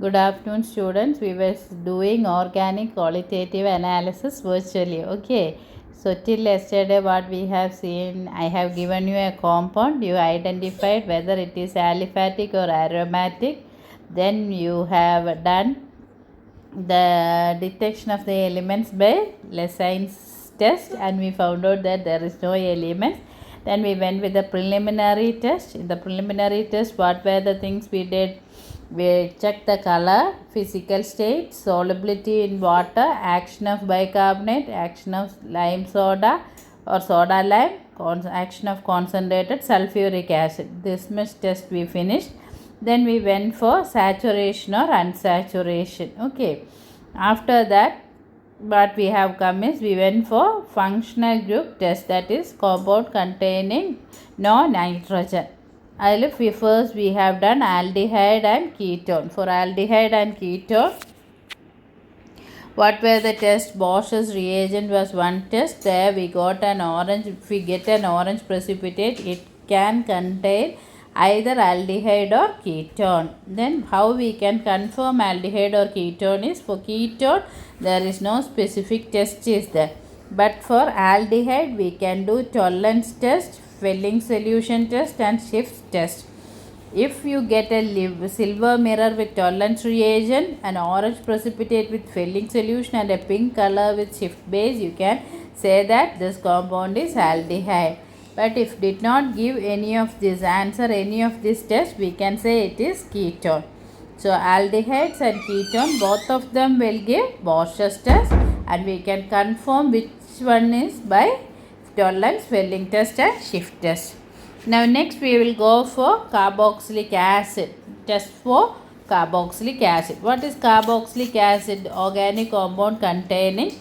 Good afternoon, students. We were doing organic qualitative analysis virtually. Okay. So, till yesterday, what we have seen, I have given you a compound. You identified whether it is aliphatic or aromatic. Then you have done the detection of the elements by Lessines test, and we found out that there is no elements. Then we went with the preliminary test. In the preliminary test, what were the things we did? We checked the color, physical state, solubility in water, action of bicarbonate, action of lime soda or soda lime, action of concentrated sulfuric acid. This much test we finished. Then we went for saturation or unsaturation. Okay. After that, what we have come is we went for functional group test, that is compound containing no nitrogen. First we have done aldehyde and ketone. For aldehyde and ketone, what were the tests? Bosch's reagent was one test. There we got an orange. If we get an orange precipitate, it can contain either aldehyde or ketone. Then how we can confirm aldehyde or ketone is, for ketone there is no specific test is there. But for aldehyde we can do Tollens test, Fehling solution test and Schiff's test. If you get a silver mirror with Tollens reagent, an orange precipitate with Fehling solution and a pink color with Schiff base, you can say that this compound is aldehyde. But if did not give any of this answer, any of this test, we can say it is ketone. So aldehydes and ketone, both of them will give Bosch's test, and we can confirm which one is by Tollens, Fehling test and Schiff test. Now next we will go for carboxylic acid. Test for carboxylic acid. What is carboxylic acid? Organic compound containing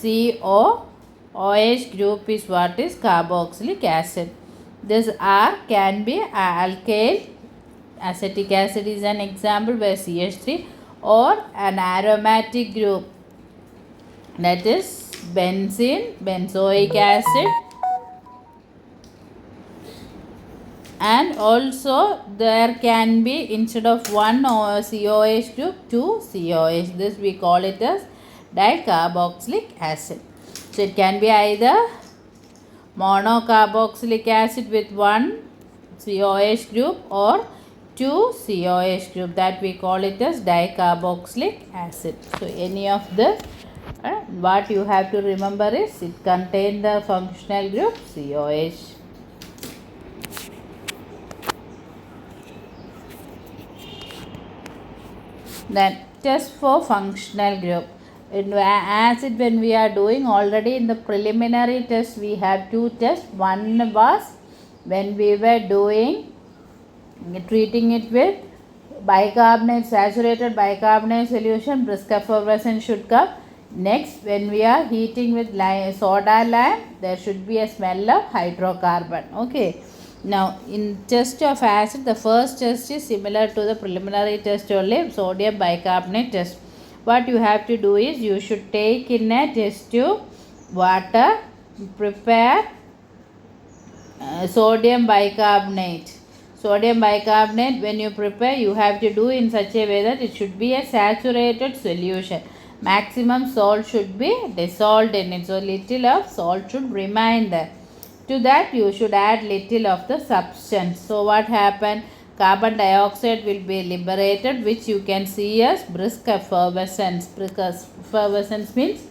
COOH group is what is carboxylic acid. This R can be alkyl. Acetic acid is an example where CH3, or an aromatic group, that is benzene, benzoic acid, and also there can be, instead of one COH group, two COH. This we call it as dicarboxylic acid. So it can be either monocarboxylic acid with one COH group or two COH group, that we call it as dicarboxylic acid. So any of the what you have to remember is it contains the functional group COH. Then test for functional group. In acid, when we are doing already in the preliminary test, we have two tests. One was when we were treating it with bicarbonate, saturated bicarbonate solution, brisk effervescence should come. Next, when we are heating with soda lime, there should be a smell of hydrocarbon. Okay. Now in test of acid, the first test is similar to the preliminary test only, sodium bicarbonate test. What you have to do is you should take in a test tube water, prepare sodium bicarbonate. Sodium bicarbonate, when you prepare, you have to do in such a way that it should be a saturated solution. Maximum salt should be dissolved in it, so little of salt should remain there. To that you should add little of the substance. So what happened? Carbon dioxide will be liberated, which you can see as brisk effervescence. Brisk effervescence means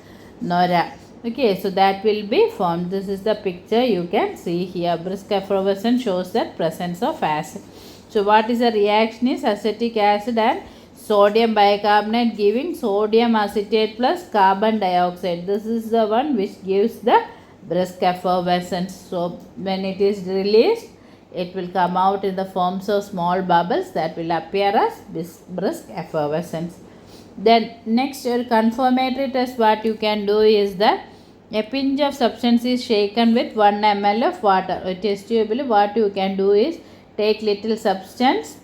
Nora. Okay, so that will be formed. This is the picture you can see here. Brisk effervescence shows the presence of acid. So what is the reaction is acetic acid and sodium bicarbonate giving sodium acetate plus carbon dioxide. This is the one which gives the brisk effervescence. So when it is released, it will come out in the forms of small bubbles that will appear as brisk effervescence. Then next, your confirmatory test, what you can do is that a pinch of substance is shaken with 1 ml of water. A test tube, what you can do is take little substance,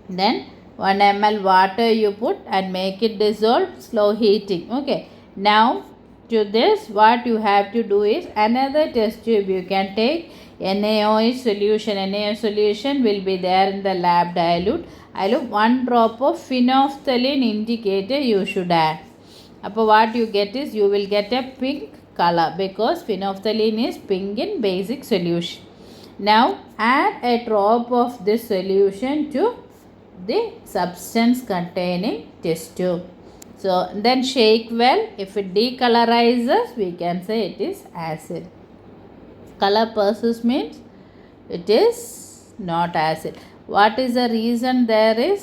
then 1 ml water you put and make it dissolve, slow heating. Okay. Now to this, what you have to do is another test tube you can take NaOH solution. NaOH solution will be there in the lab dilute, അതിൽ 1 drop of phenolphthalein indicator you should add. അപ്പോൾ what you get is you will get a pink color because phenolphthalein is pink in basic solution. Now add a drop of this solution to the substance containing test tube. So then shake well. If it decolorizes, we can say it is acid. Color persists means it is not acid. What is the reason? There is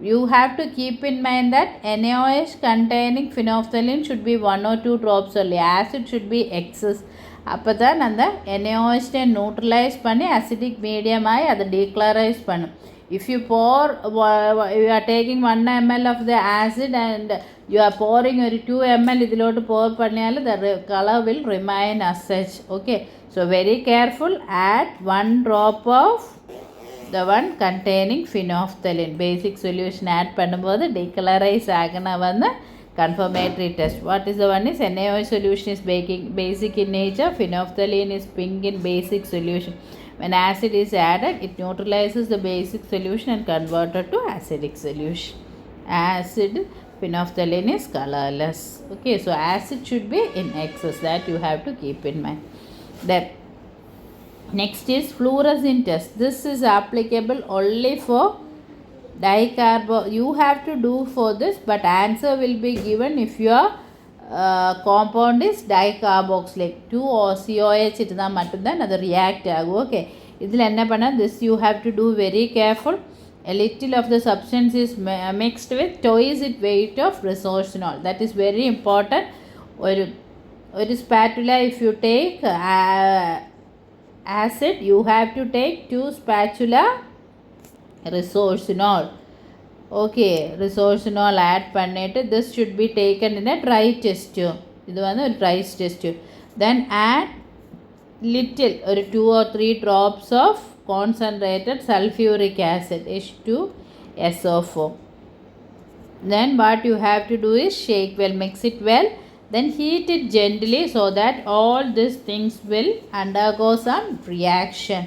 you have to keep in mind that NaOH containing phenolphthalein should be 1 or 2 drops only. Acid should be excess. அப்போ தான் அந்த NaOH neutralize பண்ணி acidic medium ஆகி அதை decolorise பண்ணும். If you pour, you are taking 1 ml of the acid and you are pouring ഒരു 2 ml ഇതിലോട്ട് pour பண்ணிയാൽ the color will remain as such. Okay, so very careful. Add 1 drop of the one containing phenolphthalein. Basic solution add பண்ணும்போது decolorize ஆகின வந்து confirmatory test. What is the one is NaOH solution is basic in nature. Phenolphthalein is pink in basic solution. When acid is added, it neutralizes the basic solution and converted to acidic solution. Acid phenolphthalein is colorless. Okay, so acid should be in excess. That you have to keep in mind. Then next is fluorescein test. This is applicable only for dicarbo. You have to do for this, but answer will be given if your compound is dicarboxylate. 2 or COH இருந்தால் மட்டும்தான் அது react ஆகும். Okay, இதில் என்ன பண்ண, this you have to do very careful. A little of the substance is mixed with twice its weight of resorcinol. That is very important. ഒരു spatula, if you take acid, you have to take 2 spatula resorcinol. Okay, resorcinol add பண்ணிட்டு this should be taken in a dry test tube. இது வந்து ஒரு dry test tube. Then add little ஒரு 2 or 3 drops of concentrated sulfuric acid H2SO4. Then what you have to do is shake well, mix it well, then heat it gently so that all these things will undergo some reaction.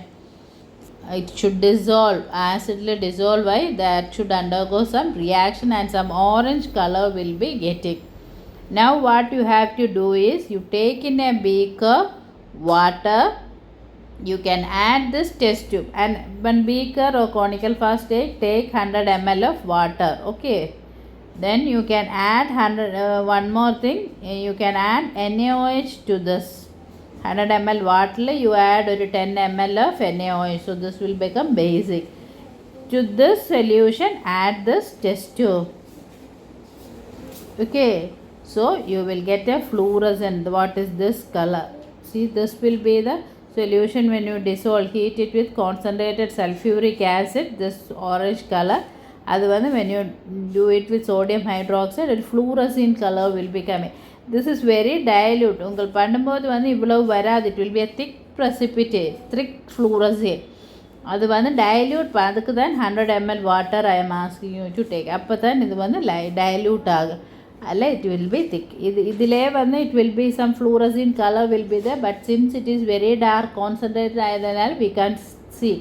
It should dissolve, acid will dissolve, why that should undergo some reaction and some orange color will be getting. Now what you have to do is you take in a beaker water, you can add this test tube, and one beaker or conical flask take 100 ml of water. Okay, then you can add 100 one more thing, you can add NaOH to this 100 ml water. You add 10 ml of NaOH, so this will become basic. To this solution add this test tube. Okay, so you will get a fluorescent. What is this color? See, this will be the solution when you dissolve. Heat it with concentrated sulfuric acid, this orange color. அது வந்து when you do it with sodium hydroxide, a fluorescent color will be coming. This is very dilute. உங்கள் பண்ணும்போது வந்து இவ்வளவு வராது. It will be a thick precipitate, thick fluorescent. அது வந்து dilute, அதுக்கு தான் 100 ml water I am asking you to take. அப்போ தான் இது வந்து dilute ஆகும். அல்ல, it will be thick. இதிலே வந்து it will be some fluorescent color will be there, but since it is very dark concentrated ஆயதனால் we can't see.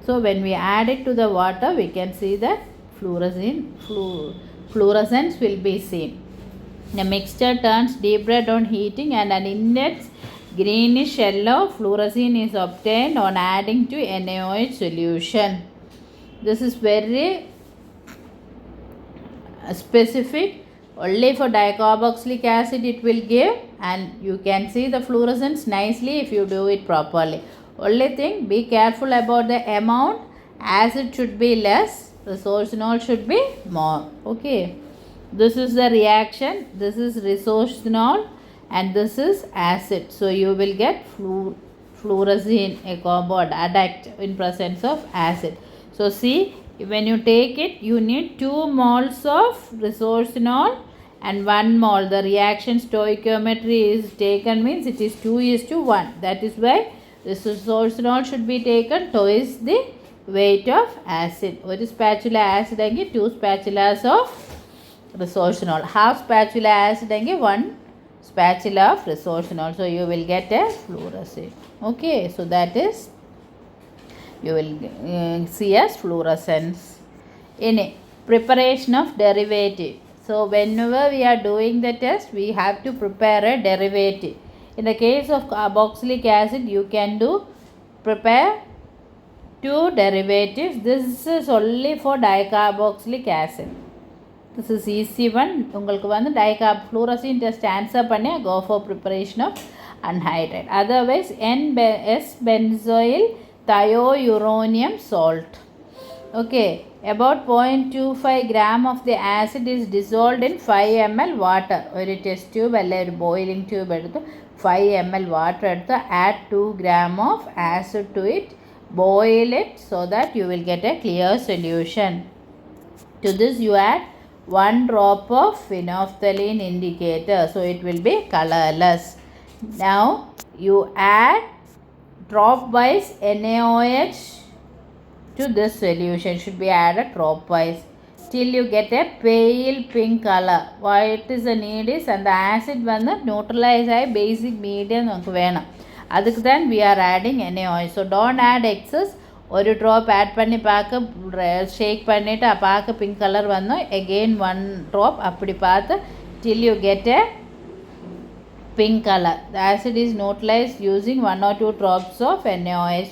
So when we add it to the water, we can see that fluorescence will be seen. The mixture turns deep red on heating and an intense greenish yellow fluorescence is obtained on adding to NaOH solution. This is very specific. Only for dicarboxylic acid it will give, and you can see the fluorescence nicely if you do it properly. Only thing, be careful about the amount. Acid should be less, resorcinol should be more. Okay, this is the reaction. This is resorcinol and this is acid. So you will get fluorescein, a compound adduct in presence of acid. So see, when you take it, you need 2 moles of resorcinol and 1 mole. The reaction stoichiometry is taken means it is 2:1. That is why this resorcinol should be taken twice the weight of acid. ഒരു spatula acid എങ്കിൽ 2 spatulas of resorcinol. Half spatula acid എങ്കിൽ 1 spatula of resorcinol. So you will get a fluorescent. Okay, so that is you will see as fluorescence. in preparation of derivative. So whenever we are doing the test, we have to prepare a derivative. In the case of carboxylic acid, you can prepare two derivatives. This is only for dicarboxylic acid. This is easy one. உங்களுக்கு வந்து fluorescein test answer பண்ணி go for preparation of anhydride. Otherwise S benzoyl thiouronium salt. Okay, about 0.25 gram of the acid is dissolved in 5 ml water. ഒരു test tube അല്ലെ ഒരു boiling tube എടുത്ത് 5 ml water എടുത്ത് add 2 gram of acid to it. Boil it so that you will get a clear solution. To this you add 1 drop of phenolphthalein indicator, so it will be colorless. Now you add dropwise NaOH to this solution. Should be added dropwise till you get a pale pink color. What is the need is and the acid vannu neutralize ஆகி basic medium நமக்கு வேணும். அதுக்கு தான் we are adding NaOH. So don't add excess. ஒரு drop add பண்ணி பார்க்க ஷேக் பண்ணிவிட்டு பார்க்க பிங்க் கலர் வந்தோம். எகெயின் 1 ட்ராப் அப்படி பார்த்து till you get a pink color. The acid is neutralized using 1 or 2 drops of NaOH.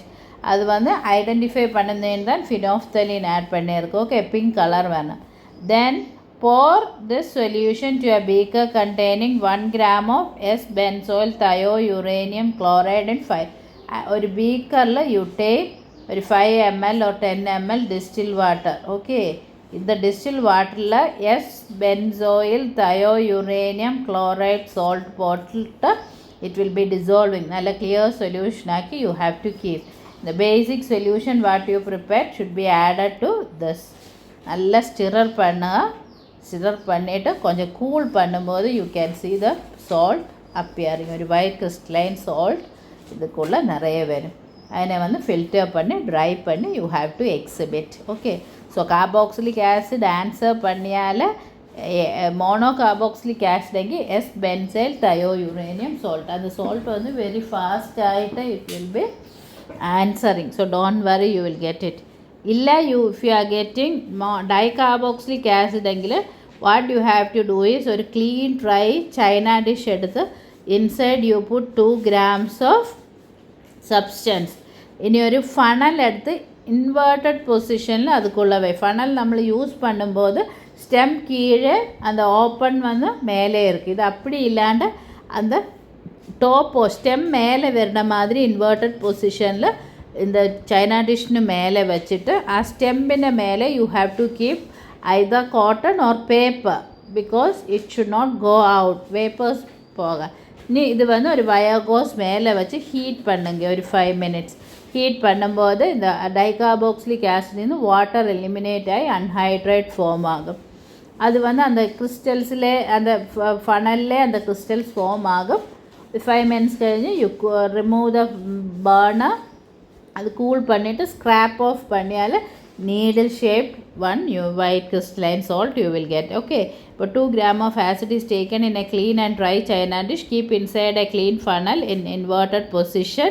அது வந்து ஐடென்டிஃபை பண்ணதுன்னு தான் phenolphthalein ஆட் பண்ணியிருக்கு. ஓகே, பிங்க் கலர் வேணும். Then pour this solution to a beaker containing 1 gram of S-benzoyl thiouranium chloride and 5. ഒരു ബീക്കറിൽ you take ഒരു 5 ml or 10 ml distilled water. Okay, இந்த distilled waterல S-benzoyl thiouranium chloride salt போட்டுட்டு it will be dissolving. நல்ல clear solution ஆக்கி you have to keep. The basic solution what you prepared should be added to this. நல்ல stirrer பண்ணிட்டு கொஞ்சம் cool பண்ணும்போது you can see the salt appearing. ஒரு white crystalline salt இதுக்குள்ள நிறைய வரும். അതിനെ வந்து filter பண்ணி dry பண்ணி you have to exhibit. Okay, so carboxylic acid answer பண்ணியால monocarboxylic acid எங்கே S benzyl thiouranium salt. அந்த salt வந்து very fast ஆகிட்டு it will be answering. So don't worry, you will get it. Illa if you are getting dicarboxylic acid எங்கில what you have to do is ஒரு clean dry china dish எடுத்து inside you put 2 grams of substance. ഇനി ഒരു funnel എടുത്ത് inverted പൊസിഷനിൽ അതുക്കുള്ള funnel നമ്മൾ use பண்ணும்போது stem கீழே அந்த ஓப்பன் வந்து மேலே இருக்குது. இது அப்படி இல்லாണ്ട് அந்த டோப்போ ஸ்டெம் மேலே வர்ற மாதிரி இன்வெர்ட்டட் பொசிஷனில் இந்த சைனா டிஷ்னு மேலே வச்சுட்டு ஆ ஸ்டெம்பிൻ്റെ மேலே you have to keep either cotton or paper because it should not go out, vapors போக. நீ இது வந்து ஒரு வயர்கோஸ் மேலே வச்சு ஹீட் பண்ணுங்க ஒரு 5 minutes. ஹீட் பண்ணும்போது இந்த டைகார்பாக்சிலிக் ஆசிட்லேருந்து வாட்டர் எலிமினேட் ஆகி அன்ஹைட்ரேட் ஃபார்ம் ஆகும். அது வந்து அந்த கிறிஸ்டல்ஸில் அந்த ஃபனல்லே அந்த கிறிஸ்டல்ஸ் ஃபார்ம் ஆகும். 5 minutes കഴിഞ്ഞ് யூ ரிமூவ் த பர்னர். அது கூல் பண்ணிவிட்டு ஸ்க்ராப் ஆஃப் பண்ணியால் needle shaped one white crystalline salt you will get. Okay, but 2 gram of acid is taken in a clean and dry china dish. Keep inside a clean funnel in inverted position.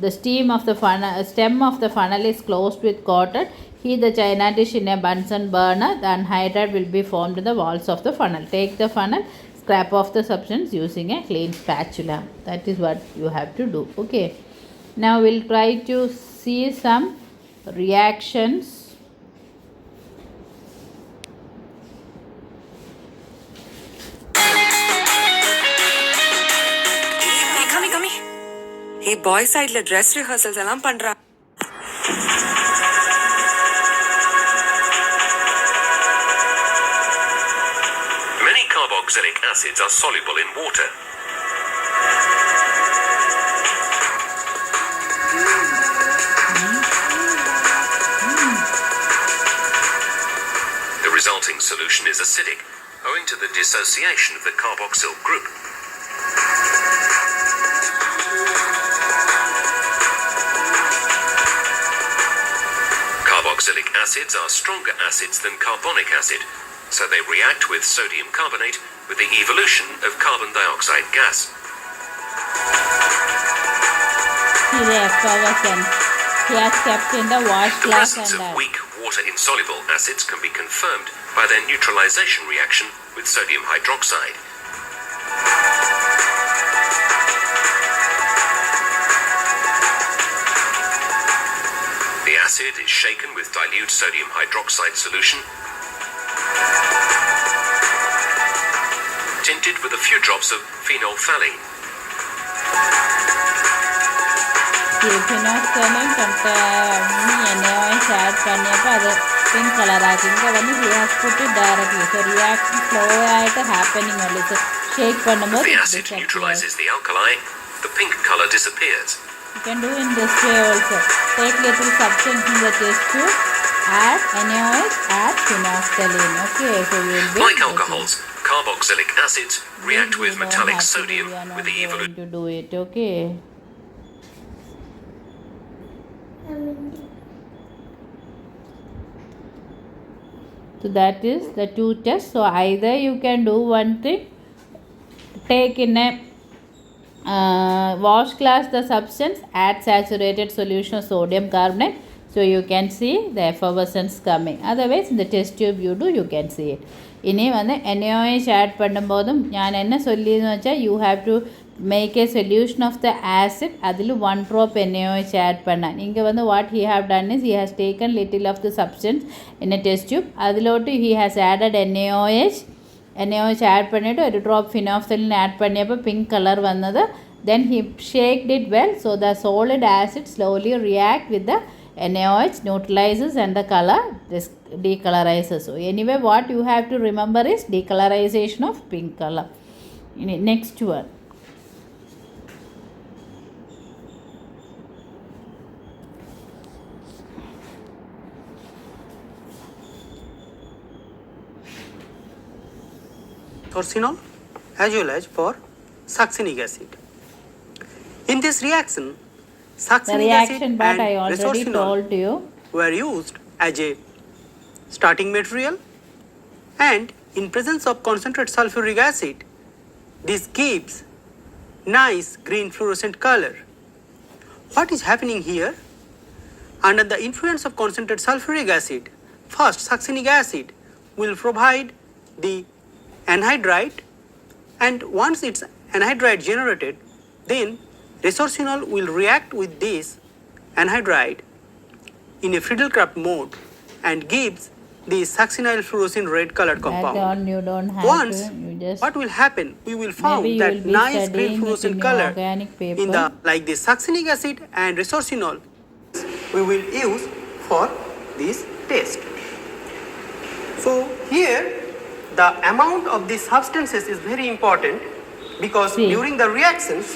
The stem of the funnel is closed with cotton. Heat the china dish in a Bunsen burner. The anhydride will be formed in the walls of the funnel. Take the funnel, scrape off the substance using a clean spatula. That is what you have to do. Okay, now we'll try to see some reactions. Hey boy side la dress rehearsals எல்லாம் பண்றா. Many carboxylic acids are soluble in water. The resulting solution is acidic owing to the dissociation of the carboxyl group. Carboxylic acids are stronger acids than carbonic acid, so they react with sodium carbonate with the evolution of carbon dioxide gas. He has kept in the wash The glass presence and of weak water-insoluble acids can be confirmed by their neutralization reaction with sodium hydroxide. The acid is shaken with dilute sodium hydroxide solution, tinted with a few drops of phenolphthalein. phenolphthalein NaOH add பண்ணியப்ப அது pink color ஆகி இங்க வந்து he has put it directly, so reaction slow ஆயிட்டு happening only, so shake பண்ணும்போது The acid neutralizes the alkali, the pink color disappears. You can do in this way also. Take little substance in the test tube, add NaOH, add phenolphthalein. Okay, so we will be Like alcohols, carboxylic acids react with metallic sodium with the evolution. To do it, okay. So that is the two tests. So either you can do one thing, take in a wash glass the substance, add saturated solution of sodium carbonate, so you can see the effervescence coming. Otherwise in the test tube you do, you can see it. இனி வந்து NaOH add பண்ணும்போதும் நான் என்ன சொல்லின்னு வச்சால் you have to make a solution of the acid, அதில் 1 drop NaOH add பண்ணேன். இங்கே வந்து what he have done is he has taken little of the substance in a test tube, அதிலோட்டு he has added NaOH add பண்ணிவிட்டு ஒரு drop phenolphthalein add பண்ணியப்போ pink colour வந்தது. Then he shaked it well, so the solid acid slowly react with the NaOH, neutralizes and the color decolorizes. So anyway what you have to remember is decolorization of pink color. Next one. Resorcinol as well as for succinic acid. In this reaction, The succinic reaction acid but and I already resorcinol told you. were used as a starting material, and in presence of concentrated sulfuric acid, this gives nice green fluorescent color. What is happening here? Under the influence of concentrated sulfuric acid, first succinic acid will provide the anhydride, and once it's anhydride generated, then resorcinol will react with this anhydride in a Friedel-Crafts mode and gives the succinyl fluorescent red colored compound. That on you don't have Once to, you just what will happen? We will found maybe you that will be nice studying green it fluorescent in your color organic paper. in the like the succinic acid and resorcinol we will use for this test. So here the amount of these substances is very important, because See. during the reactions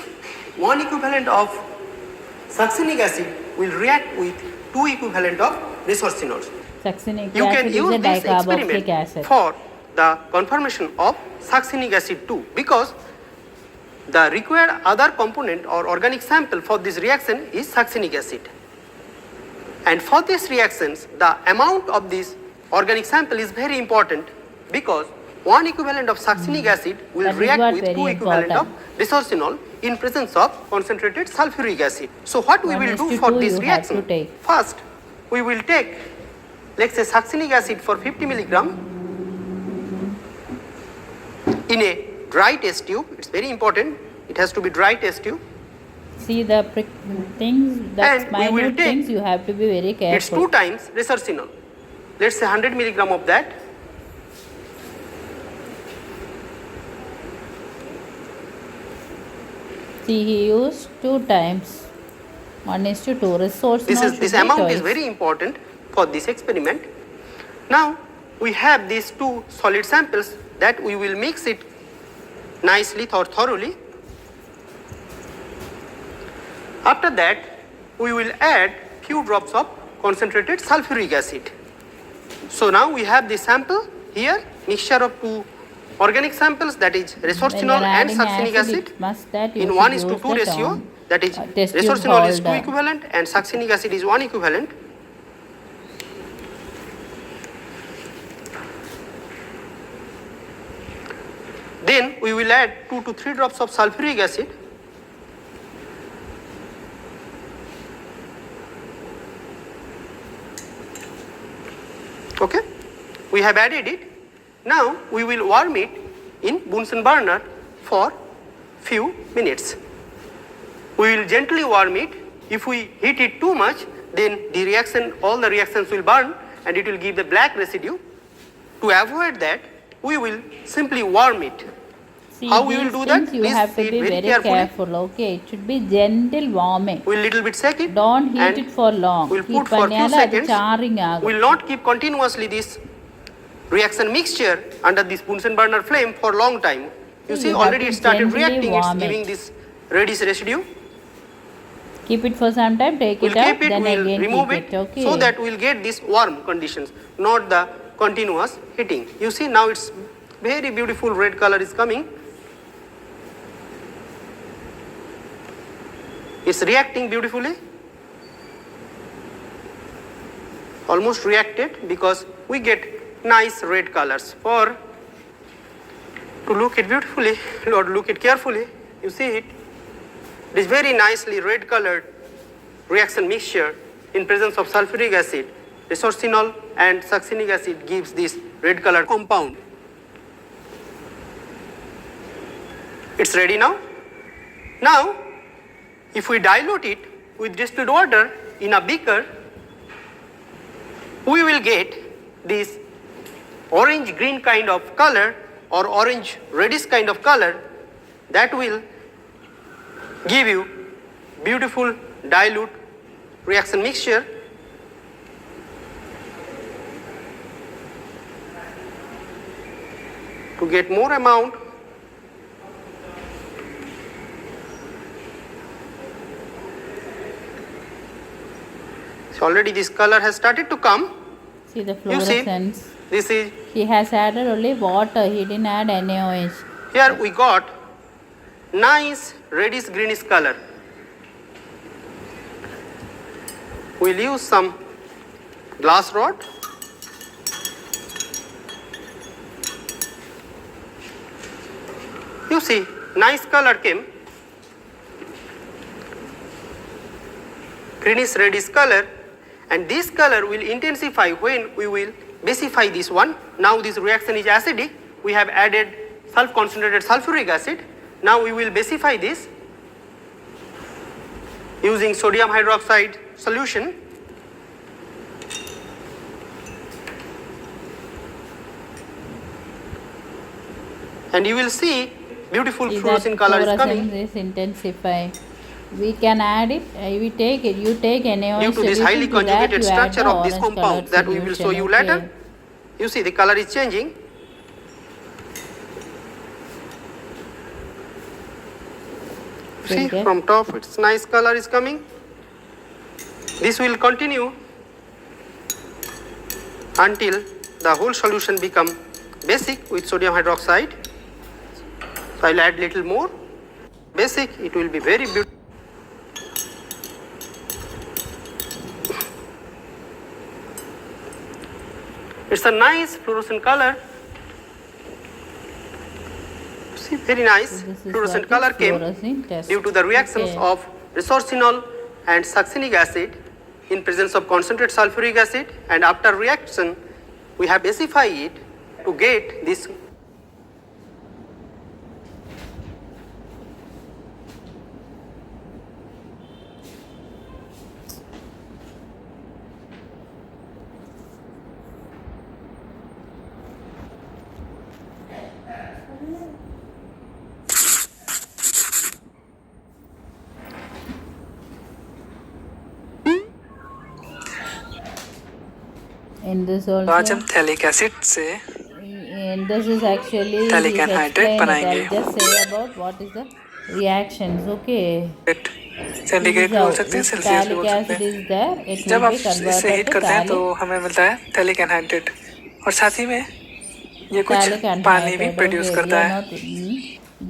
one equivalent of succinic acid will react with 2 equivalent of resorcinols. Succinic You acid can is use a this dicarboxylic experiment acid. for the confirmation of succinic acid too, because the required other component or organic sample for this reaction is succinic acid. And for these reactions, the amount of this organic sample is very important, because 1 equivalent of succinic acid will That is react what with very 2 equivalent important. of resorcinol in presence of concentrated sulfuric acid. So what we will do 1:2 for this you have reaction? to take. First, we will take, let's say, succinic acid for 50 milligram in a dry test tube. It's very important. It has to be dry test tube. See the things, that And we will minute take- things you have to be very It's careful. 2 times resorcinol. Let's say 100 milligram of that. See he used 2 times. 1:2 resource. This amount is very important for this experiment. Now we have these 2 solid samples that we will mix it nicely or thoroughly. After that, we will add few drops of concentrated sulfuric acid. So now we have the sample here, mixture of 2 organic samples, that is resorcinol and succinic acid, in 1:2 ratio, that is test tube resorcinol is 2 holder. equivalent and succinic acid is 1 equivalent. Then we will add 2 to 3 drops of sulfuric acid. We have added it. Now we will warm it in Bunsen burner for few minutes. We will gently warm it. If we heat it too much, then all the reactions will burn and it will give the black residue. To avoid that, we will simply warm it. See, How we will these do that? things you Please have to see it be very very carefully. careful. Okay, it should be gentle warming. We'll little bit shake it. Don't heat and it for long. We'll Heat put for few பண்ணால அது seconds. charring ஆகும். We'll not keep continuously this reaction mixture under this Bunsen burner flame for long time. You see, You have already to it started gently reacting. It's warm giving it. this reddish residue. Keep it for some time, take We'll it out, keep it. then We'll again remove keep it, Okay. so that we'll get this warm conditions, not the continuous heating. You see, now it's very beautiful red color is coming. It's reacting beautifully. Almost reacted, because we get nice red colors. To look it beautifully, or look it carefully, you see it. It is very nicely red colored reaction mixture in presence of sulfuric acid. Resorcinol and succinic acid gives this red colored compound. It's ready now. Now, if we dilute it with distilled water in a beaker, we will get this orange green kind of color or orange reddish kind of color that will give you beautiful dilute reaction mixture. To get more amount, so already this color has started to come. See the You see, fluorescence. this is, He has added only water, he didn't add NaOH. here we got nice reddish greenish color. We'll use some glass rod. You see, nice color came. Greenish reddish color, and this color will intensify when we will basify this one. Now this reaction is acidic. We have added concentrated sulfuric acid. Now we will basify this using sodium hydroxide solution. And you will see beautiful See that fluorescent color is coming. fluorescence is intensify. We can add it, we take it, you take NaOH Due to this solution, highly to that conjugated you add structure the of this orange compound colored that we will show solution, you okay. later. You see the color is changing. See, Okay. from top it's nice color is coming. This will continue until the whole solution become basic with sodium hydroxide. So I'll add little more. Basic, it will be very beautiful. It's a nice fluorescent color. See, very nice This is fluorescent what color is came fluorescent test. due to the reactions Okay. of resorcinol and succinic acid in presence of concentrated sulfuric acid, and after reaction we have basified it to get this In this तो आज also, हम phthalic acid से and this is actually Phthalic he's anhydride explained it. बनाएंगे। I'll just say about what is the reactions, okay. Centigrade भी बोल सकते हैं, If Celsius भी phthalic बोल सकते acid हैं। is there, it जब will आप be इसे converted हीट to करते हैं तो phthalic. हमें मिलता है थैलिक एनहाइड्रेट, और साथ ही में ये कुछ Phthalic पानी भी anhydride, प्रोड्यूस okay, करता we are है। not,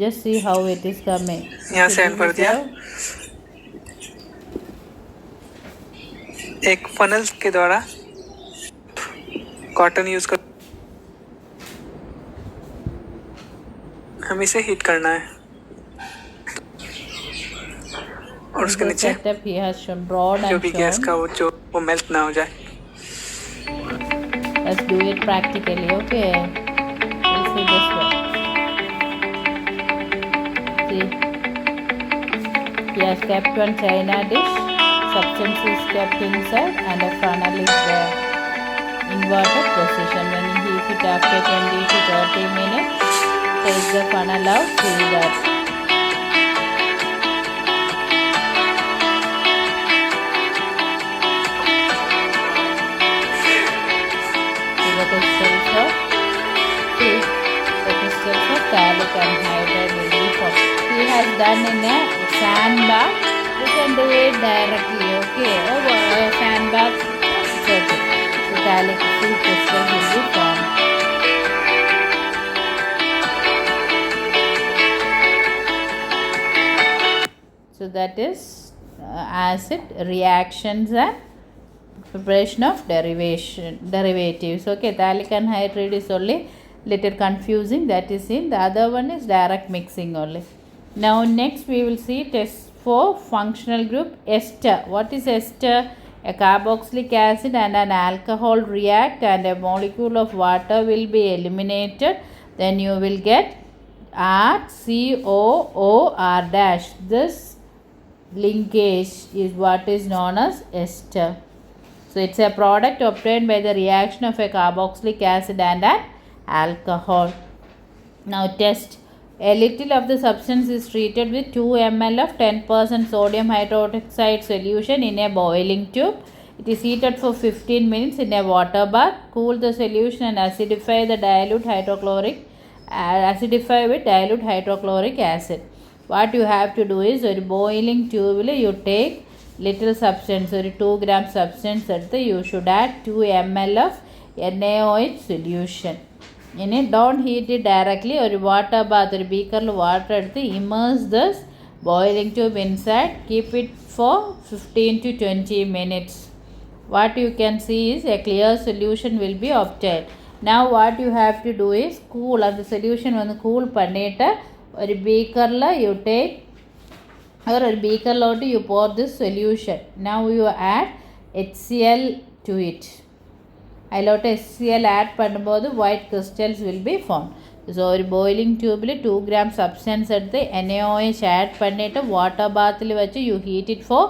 just see how it is coming. यहाँ So से ऐड this कर is दिया। how- एक फनल के द्वारा कॉटन यूज कर हम इसे हीट करना है, और उसके the नीचे setup he has shown, rod जो and भी गैस shown. का वो मेल्ट ना हो जाए। Let's do it practically, okay? We'll see this one. See, he has kept one china dish, substance is kept inside, and a funnel is there. Inverted position. When you heat it after 20 to 30 minutes, take the funnel out, see that. See the crystals of, see the crystals of garlic anhydride will be formed. He has done in a sandbag. You can do it directly, okay? Sandbag, it's okay. So garlic crystals will be formed. So that is acid reactions and preparation of derivatives. Okay, phthalic anhydride is only little confusing. That is in the other one is direct mixing only. Now next we will see test for functional group ester. What is ester? A carboxylic acid and an alcohol react and a molecule of water will be eliminated. Then you will get RCOOR dash. This linkage is what is known as ester. So it's a product obtained by the reaction of a carboxylic acid and an alcohol. Now test. A little of the substance is treated with 2 ml of 10% sodium hydroxide solution in a boiling tube. It is heated for 15 minutes in a water bath. Cool the solution and acidify with dilute hydrochloric acid. What you have to do is a boiling tube you take little substance or 2 gram substance you should add 2 ml of NaOH solution. In it, don't heat it directly or water bath or beaker water immerse this boiling tube inside. Keep it for 15 to 20 minutes. What you can see is a clear solution will be obtained. Now what you have to do is cool the solution when cool pannita or beaker you take or a beaker you pour this solution. Now you add HCl to it. அதில் HCl add பண்ணும்போது white crystals will be formed. So ஒரு boiling tube 2 gram substance எடுத்து NaOH add பண்ணிவிட்டு water பாத்தில் வச்சு you heat it for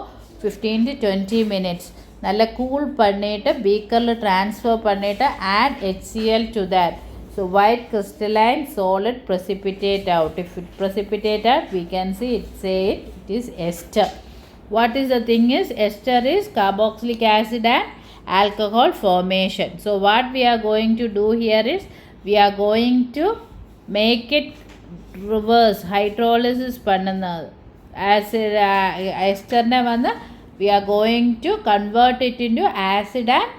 15 to 20 minutes. நல்லா cool பண்ணிவிட்டு பீக்கரில் transfer பண்ணிவிட்டு add HCl to that. So white crystalline solid precipitate out. If it precipitate out, we can see it is ester. What is the thing is ester is carboxylic acid and alcohol formation. So what we are going to do here is we are going to make it reverse hydrolysis panna acid ester we are going to convert it into acid and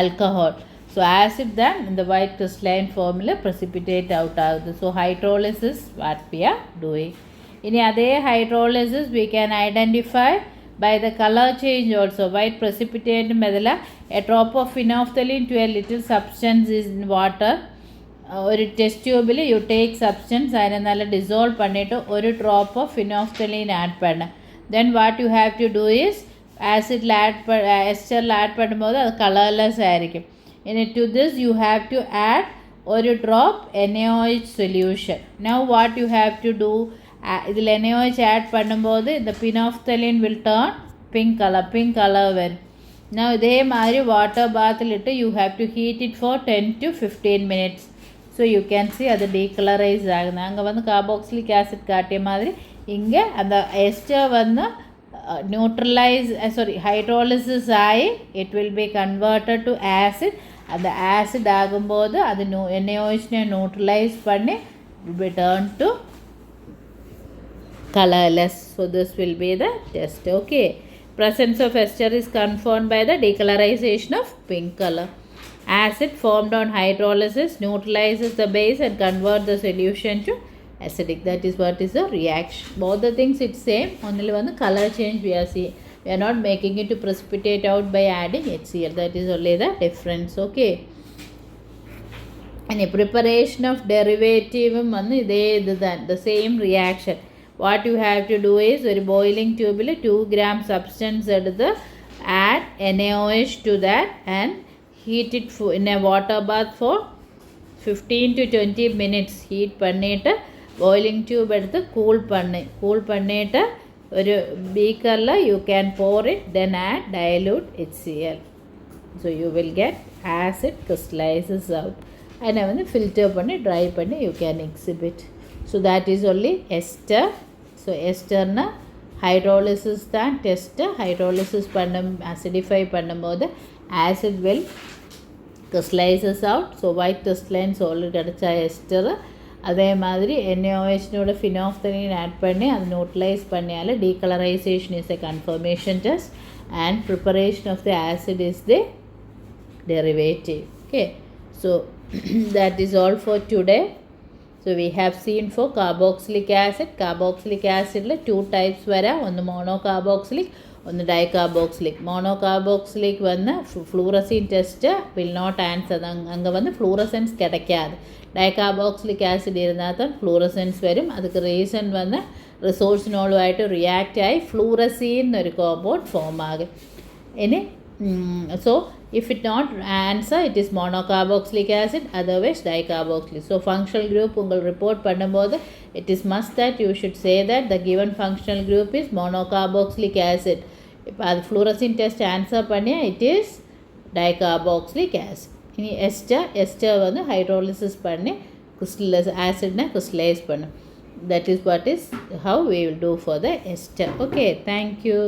alcohol. So acid then in the white crystalline formula precipitate out of the so hydrolysis what we are doing. In other hydrolysis we can identify by the color change also. White precipitate medala a drop of phenolphthalein to a little substance is in water or test tube you take substance and dissolve pannittu or drop of phenolphthalein add panna. Then what you have to do is acid ester add பண்ணும்போது அது colorless ஆയിരിக்கும். To this you have to add or drop NaOH solution. Now what you have to do இதில் NaOH add பண்ணும்போது இந்த phenolphthalein will turn pink color வரும். Now இதே மாதிரி water பாத்தில் இட்டு you have to heat it for 10 to 15 minutes. So you can see அது decolorize ஆகுது. அங்கே carboxylic acid காட்டிய மாதிரி இங்கே அந்த ester hydrolysis ஆகி it will be converted to acid. அந்த acid ஆகும்போது அது NaOH neutralize பண்ணி will be turned to colorless. So this will be the test. Okay, presence of ester is confirmed by the decolorization of pink color. Acid formed on hydrolysis neutralizes the base and convert the solution to acidic. That is what is the reaction. Both the things it's same, only one the color change we are seeing. We are not making it to precipitate out by adding HCl. That is only the difference. Okay, and a preparation of derivative the same reaction. What you have to do is a boiling tube 2 gram substance add NaOH to that and heat it in a water bath for 15 to 20 minutes heat பண்ணிட்டு boiling tube எடுத்து cool பண்ணிட்டு ഒരു beakerல you can pour it, then add dilute HCl. So you will get acid crystallizes out. And வந்து filter பண்ணி dry பண்ணி you can exhibit. So that is only ester. So ester na hydrolysis தான் test. Hydrolysis acidify பண்ணும்போது acid will crystallizes out. So white crystalline solid கிடைச்சா ester. அதே மாதிரி NaOH-நோட phenolphthalein add பண்ணி அதை neutralize பண்ணியால decolorization is a confirmation test and preparation of the acid is the derivative. Okay, so that is all for today. So we have seen for carboxylic acid. Carboxylic acid la two types vara, one monocarboxylic, one dicarboxylic. Monocarboxylic vanna fluorescein test will not answer, anga vanna fluorescence kedakkadu. Dicarboxylic acid irunathan fluorescence varum, adukku reason vanna resource nolu aayittu react aayi fluorescein oru compound form agum. So if it not answer, it is monocarboxylic acid, otherwise dicarboxylic. So functional group ungal report பண்ணும்போது it is must that you should say that the given functional group is monocarboxylic acid. இப்போ அது fluorescein test answer பண்ணியா it is dicarboxylic acid. இனி ester வந்து hydrolysis பண்ணி crystallize acidனா crystallize பண்ணும். That is what is how we will do for the ester. Okay, thank you.